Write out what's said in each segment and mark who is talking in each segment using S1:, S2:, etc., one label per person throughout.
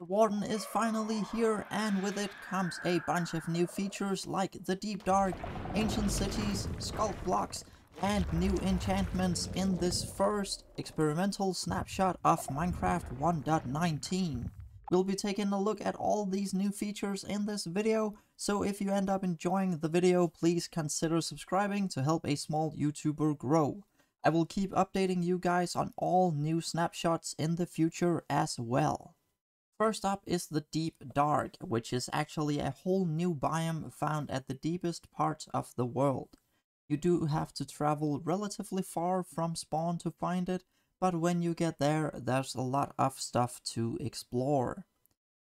S1: The Warden is finally here, and with it comes a bunch of new features like the Deep Dark, Ancient Cities, Sculk Blocks, and new enchantments in this first experimental snapshot of Minecraft 1.19. We'll be taking a look at all these new features in this video, so if you end up enjoying the video, please consider subscribing to help a small YouTuber grow. I will keep updating you guys on all new snapshots in the future as well. First up is the Deep Dark, which is actually a whole new biome found at the deepest parts of the world. You do have to travel relatively far from spawn to find it, but when you get there, there's a lot of stuff to explore.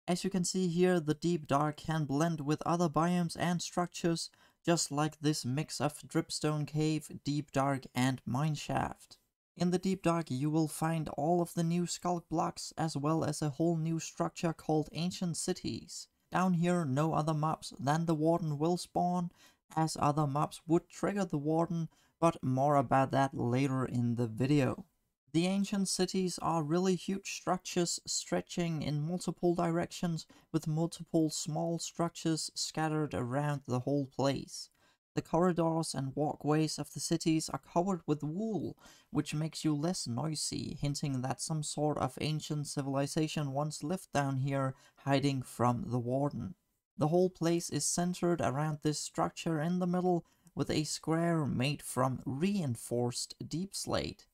S1: As you can see here, the Deep Dark can blend with other biomes and structures, just like this mix of Dripstone Cave, Deep Dark, and Mineshaft. In the Deep Dark, you will find all of the new Sculk Blocks, as well as a whole new structure called Ancient Cities. Down here, no other mobs than the Warden will spawn, as other mobs would trigger the Warden, but more about that later in the video. The Ancient Cities are really huge structures stretching in multiple directions, with multiple small structures scattered around the whole place. The corridors and walkways of the cities are covered with wool, which makes you less noisy, hinting that some sort of ancient civilization once lived down here, hiding from the Warden. The whole place is centered around this structure in the middle, with a square made from reinforced deep slate.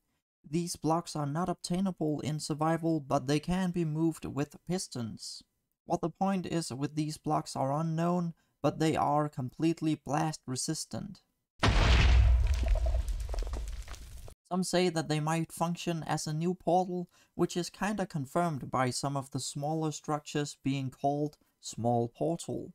S1: These blocks are not obtainable in survival, but they can be moved with pistons. What the point is with these blocks are unknown, but they are completely blast resistant. Some say that they might function as a new portal, which is kinda confirmed by some of the smaller structures being called small portal.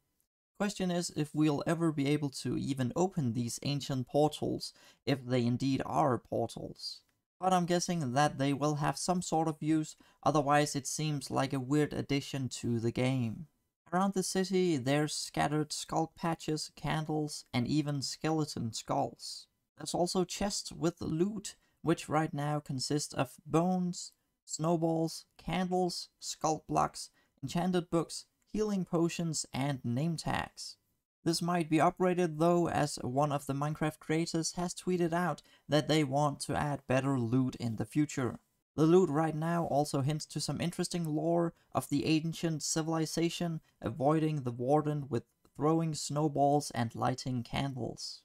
S1: Question is if we'll ever be able to even open these ancient portals, if they indeed are portals. But I'm guessing that they will have some sort of use, otherwise it seems like a weird addition to the game. Around the city, there's scattered sculk patches, candles, and even skeleton skulls. There's also chests with loot, which right now consist of bones, snowballs, candles, sculk blocks, enchanted books, healing potions, and name tags. This might be upgraded though, as one of the Minecraft creators has tweeted out that they want to add better loot in the future. The loot right now also hints to some interesting lore of the ancient civilization, avoiding the Warden with throwing snowballs and lighting candles.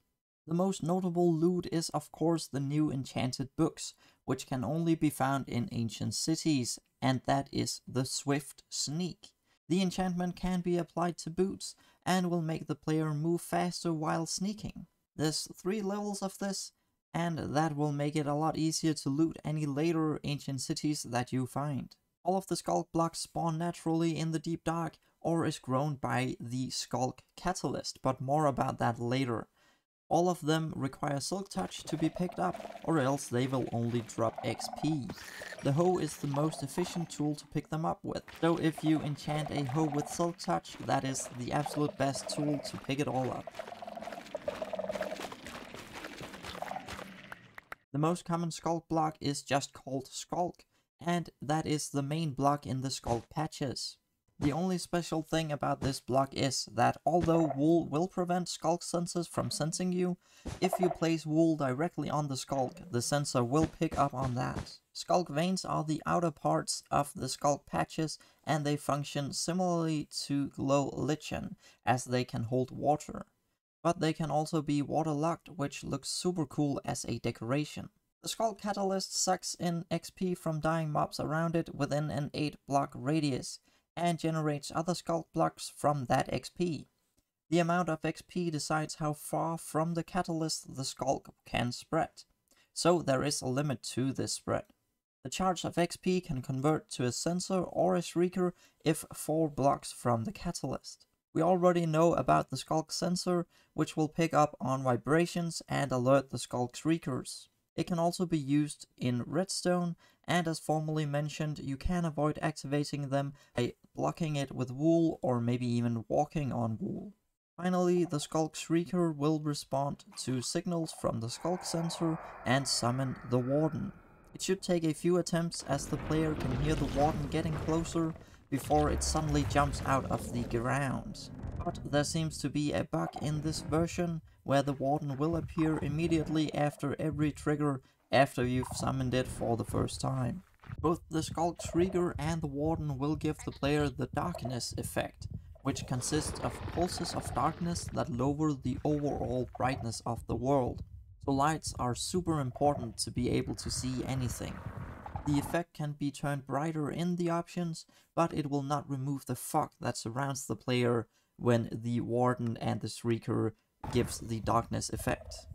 S1: The most notable loot is of course the new enchanted books, which can only be found in Ancient Cities, and that is the Swift Sneak. The enchantment can be applied to boots, and will make the player move faster while sneaking. There's 3 levels of this, and that will make it a lot easier to loot any later ancient cities that you find. All of the Sculk Blocks spawn naturally in the Deep Dark, or is grown by the Sculk Catalyst, but more about that later. All of them require Silk Touch to be picked up, or else they will only drop XP. The hoe is the most efficient tool to pick them up with, so if you enchant a hoe with Silk Touch, that is the absolute best tool to pick it all up. The most common Sculk block is just called Sculk, and that is the main block in the Sculk patches. The only special thing about this block is that although wool will prevent Sculk sensors from sensing you, if you place wool directly on the Sculk, the sensor will pick up on that. Sculk veins are the outer parts of the Sculk patches, and they function similarly to glow lichen, as they can hold water. But they can also be waterlogged, which looks super cool as a decoration. The Sculk Catalyst sucks in XP from dying mobs around it within an 8-block radius, and generates other Sculk Blocks from that XP. The amount of XP decides how far from the catalyst the Sculk can spread, so there is a limit to this spread. The charge of XP can convert to a sensor or a shrieker if 4 blocks from the catalyst. We already know about the Sculk sensor, which will pick up on vibrations and alert the Sculk shriekers. It can also be used in redstone, and as formerly mentioned, you can avoid activating them by blocking it with wool or maybe even walking on wool. Finally, the Sculk Shrieker will respond to signals from the Sculk sensor and summon the Warden. It should take a few attempts as the player can hear the Warden getting closer before it suddenly jumps out of the ground. But there seems to be a bug in this version where the Warden will appear immediately after every trigger after you've summoned it for the first time. Both the Sculk Trigger and the Warden will give the player the darkness effect, which consists of pulses of darkness that lower the overall brightness of the world. So lights are super important to be able to see anything. The effect can be turned brighter in the options, but it will not remove the fog that surrounds the player when the Warden and the Shrieker gives the darkness effect.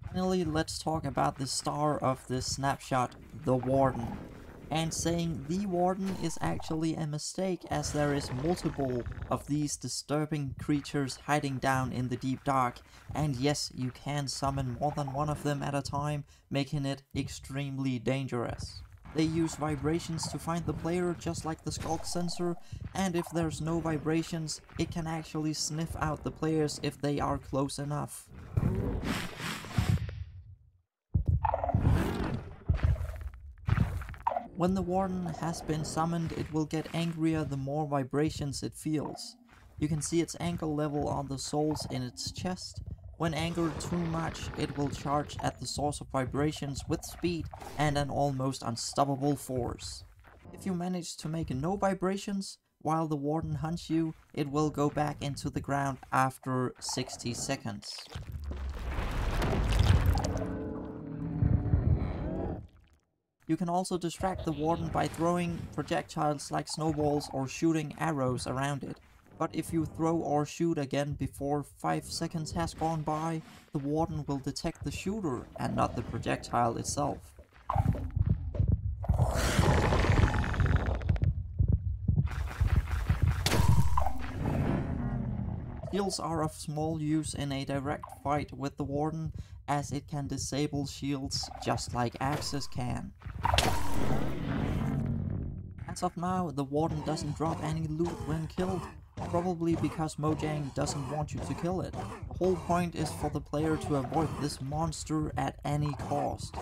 S1: Finally, let's talk about the star of this snapshot, the Warden. And saying the Warden is actually a mistake, as there is multiple of these disturbing creatures hiding down in the Deep Dark, and yes, you can summon more than one of them at a time, making it extremely dangerous. They use vibrations to find the player, just like the Sculk sensor, and if there's no vibrations, it can actually sniff out the players if they are close enough. When the Warden has been summoned, it will get angrier the more vibrations it feels. You can see its anger level on the souls in its chest. When angered too much, it will charge at the source of vibrations with speed and an almost unstoppable force. If you manage to make no vibrations while the Warden hunts you, it will go back into the ground after 60 seconds. You can also distract the Warden by throwing projectiles like snowballs or shooting arrows around it. But if you throw or shoot again before 5 seconds has gone by, the Warden will detect the shooter and not the projectile itself. Shields are of small use in a direct fight with the Warden, as it can disable shields just like axes can. As of now, the Warden doesn't drop any loot when killed, probably because Mojang doesn't want you to kill it. The whole point is for the player to avoid this monster at any cost.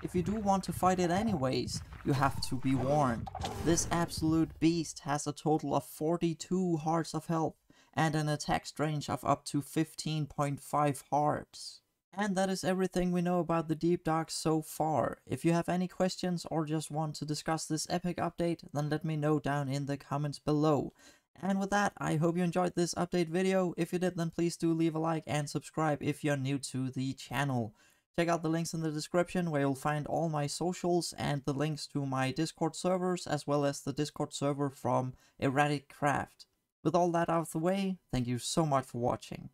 S1: If you do want to fight it anyways, you have to be warned. This absolute beast has a total of 42 hearts of health and an attack range of up to 15.5 hearts. And that is everything we know about the Deep Dark so far. If you have any questions or just want to discuss this epic update, then let me know down in the comments below. And with that, I hope you enjoyed this update video. If you did, then please do leave a like and subscribe if you're new to the channel. Check out the links in the description where you'll find all my socials and the links to my Discord servers, as well as the Discord server from Erratic Craft. With all that out of the way, thank you so much for watching.